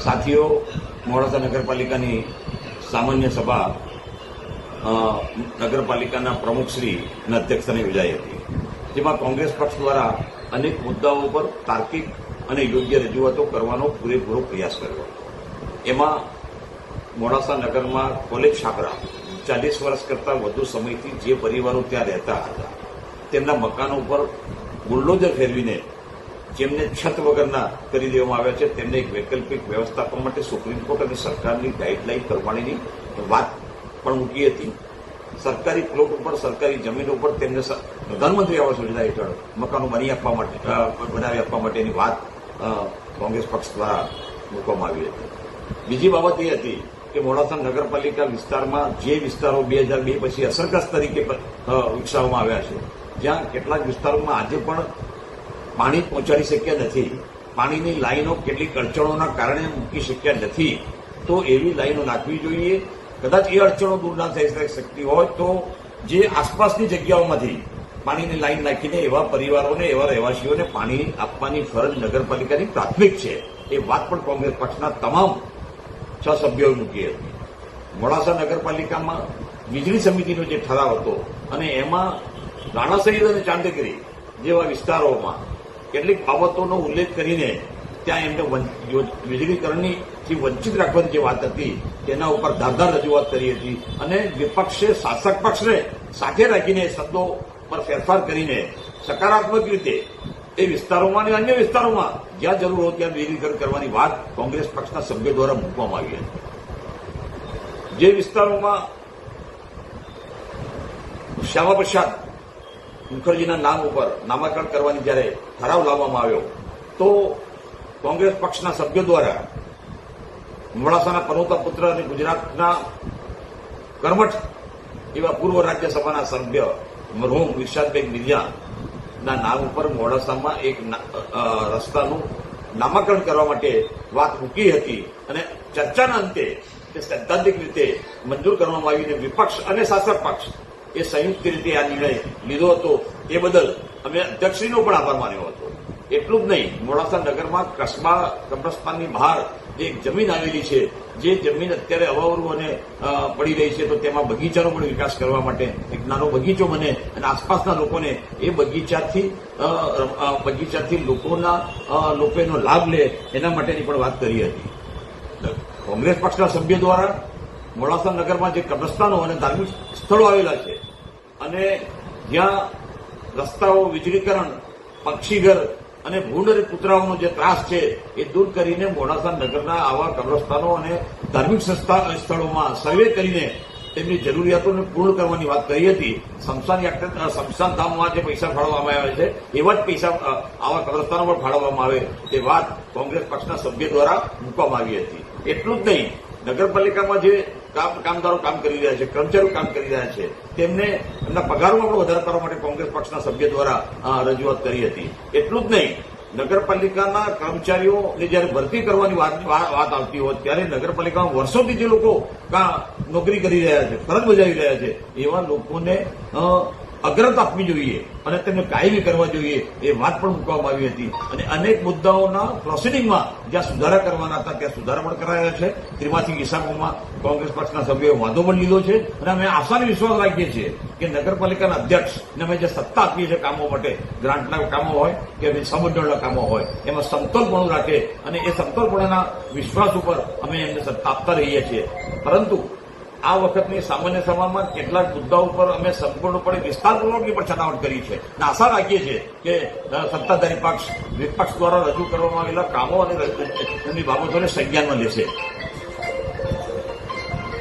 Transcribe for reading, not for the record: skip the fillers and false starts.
સાથીઓ, મોડાસા નગરપાલિકાની સામાન્ય સભા નગરપાલિકાના પ્રમુખશ્રીના અધ્યક્ષસ્થાને યોજાઈ હતી, જેમાં કોંગ્રેસ પક્ષ દ્વારા અનેક મુદ્દાઓ પર તાર્કિક અને યોગ્ય રજૂઆતો કરવાનો પૂરેપૂરો પ્રયાસ કર્યો. એમાં મોડાસા નગરમાં કોલેજ છાપરા 40 વર્ષ કરતાં વધુ સમયથી જે પરિવારો ત્યાં રહેતા હતા તેમના મકાનો પર બુલડોઝર ફેરવીને જેમને છત વગરના કરી દેવામાં આવ્યા છે તેમને એક વૈકલ્પિક વ્યવસ્થા આપવા માટે સુપ્રીમ કોર્ટ અને સરકારની ગાઈડલાઈન કરવાની વાત પણ મૂકી હતી. સરકારી પ્લોટ ઉપર, સરકારી જમીન ઉપર તેમને પ્રધાનમંત્રી આવાસ યોજના હેઠળ મકાનો બનાવી આપવા માટેની વાત કોંગ્રેસ પક્ષ દ્વારા મૂકવામાં આવી હતી. બીજી બાબત એ હતી કે મોડાસા નગરપાલિકા વિસ્તારમાં જે વિસ્તારો 2002 પછી અસરગ્રસ્ત તરીકે વિકસાવવામાં આવ્યા છે, જ્યાં કેટલાક વિસ્તારોમાં આજે પણ પાણી પહોંચાડી શક્યા નથી, પાણીની લાઈનો કેટલીક અડચણોના કારણે મૂકી શક્યા નથી, તો એવી લાઈનો નાખવી જોઈએ. કદાચ એ અડચણો દૂર ના થઈ શકતી હોય તો જે આસપાસની જગ્યાઓમાંથી પાણીની લાઈન નાખીને એવા પરિવારોને, એવા રહેવાસીઓને પાણી આપવાની ફરજ નગરપાલિકાની પ્રાથમિક છે. એ વાત પણ કોંગ્રેસ પક્ષના તમામ 6 સભ્યોએ મૂકી હતી. મોડાસા નગરપાલિકામાં વીજળી સમિતિનો જે ઠરાવ હતો અને એમાં રાણા સહિત અને ચાંદગીરી જેવા વિસ્તારોમાં કેટલીક બાબતોનો ઉલ્લેખ કરીને ત્યાં એમને વીજળીકરણથી વંચિત રાખવાની જે વાત હતી તેના ઉપર ધારદાર રજૂઆત કરી હતી અને વિપક્ષે શાસક પક્ષને સાથે રાખીને શબ્દો પર ફેરફાર કરીને સકારાત્મક રીતે એ વિસ્તારોમાં અને અન્ય વિસ્તારોમાં જ્યાં જરૂર હોય ત્યાં વીજળીકરણ કરવાની વાત કોંગ્રેસ પક્ષના સભ્યો દ્વારા મૂકવામાં આવી હતી. જે વિસ્તારોમાં શ્યામા પ્રસાદ મુખર્જીના નામ ઉપર નામાકરણ કરવાની જ્યારે ઠરાવ લાવવામાં આવ્યો તો કોંગ્રેસ પક્ષના સભ્યો દ્વારા મોડાસાના પનોતા પુત્ર અને ગુજરાતના કર્મઠ એવા પૂર્વ રાજ્યસભાના સભ્ય મરહૂમ ઇરશાદબેગ મિર્ઝાના નામ ઉપર મોડાસામાં એક રસ્તાનું નામાકરણ કરવા માટે વાત મૂકી હતી અને ચર્ચાના અંતે તે સૈદ્ધાંતિક રીતે મંજૂર કરવામાં આવીને વિપક્ષ અને શાસક પક્ષ એ સંયુક્ત રીતે આ નિર્ણય લીધો હતો. એ બદલ અમે અધ્યક્ષશ્રીનો પણ આભાર માન્યો હતો. એટલું જ નહીં, મોડાસા નગરમાં કસ્બા કબ્રસ્તાનની બહાર જે એક જમીન આવેલી છે, જે જમીન અત્યારે અવાવરું અને પડી રહી છે, તો તેમાં બગીચાનો પણ વિકાસ કરવા માટે એક નાનો બગીચો બને અને આસપાસના લોકોને એ બગીચાથી લોકો એનો લાભ લે એના માટેની પણ વાત કરી હતી. કોંગ્રેસ પક્ષના સભ્યો દ્વારા મોડાસા નગરમાં જે કબ્રસ્તાનો અને ધાર્મિક સ્થળો આવેલા છે અને જ્યાં રસ્તાઓ, વીજળીકરણ, પક્ષીઘર અને ભૂંડ અને કૂતરાઓનો જે ત્રાસ છે એ દૂર કરીને મોડાસા નગરના આવા કબ્રસ્તાનો અને ધાર્મિક સ્થળોમાં સર્વે કરીને તેમની જરૂરિયાતોને પૂર્ણ કરવાની વાત કરી હતી. સ્મશાન ધામમાં જે પૈસા ફાળવવામાં આવ્યા છે એવા જ પૈસા આવા કબ્રસ્તાનો પર ફાળવવામાં આવે તે વાત કોંગ્રેસ પક્ષના સભ્ય દ્વારા મૂકવામાં આવી હતી. એટલું જ નહીં, નગરપાલિકામાં જે કામદારો કામ કરી રહ્યા છે, કર્મચારીઓ કામ કરી રહ્યા છે, તેમને એમના પગારમાં પણ વધારો કરવા માટે કોંગ્રેસ પક્ષના સભ્ય દ્વારા રજૂઆત કરી હતી. એટલું જ નહીં, નગરપાલિકાના કર્મચારીઓને જયારે ભરતી કરવાની વાત આવતી હોય ત્યારે નગરપાલિકામાં વર્ષોથી જે લોકો નોકરી કરી રહ્યા છે, ફરજ બજાવી રહ્યા છે, એવા લોકોને અગ્રતા આપવી જોઈએ અને તેમને કાયમી કરવા જોઈએ એ વાત પણ મૂકવામાં આવી હતી. અને અનેક મુદ્દાઓના પ્રોસિડિંગમાં જ્યાં સુધારા કરવાના હતા ત્યાં સુધારા પણ કરાયા છે. ત્રિમાસિક હિસાબોમાં કોંગ્રેસ પક્ષના સભ્યોએ વાંધો પણ લીધો છે અને અમે આશાને વિશ્વાસ રાખીએ છીએ કે નગરપાલિકાના અધ્યક્ષને અમે જે સત્તા આપીએ છીએ કામો માટે, ગ્રાન્ટના કામો હોય કે સમુદ્રના કામો હોય, એમાં સમતોલપણું રાખે અને એ સમતોલપણાના વિશ્વાસ ઉપર અમે એમને સત્તા આપતા રહીએ છીએ. પરંતુ આ વખતની સામાન્ય સભામાં કેટલાક મુદ્દાઓ પર અમે સંપૂર્ણપણે વિસ્તારપૂર્વકની પણ છણાવટ કરી છે અને આશા રાખીએ છીએ કે સત્તાધારી પક્ષ, વિપક્ષ દ્વારા રજૂ કરવામાં આવેલા કામો અને એમની બાબતોને સંજ્ઞાનમાં લેશે.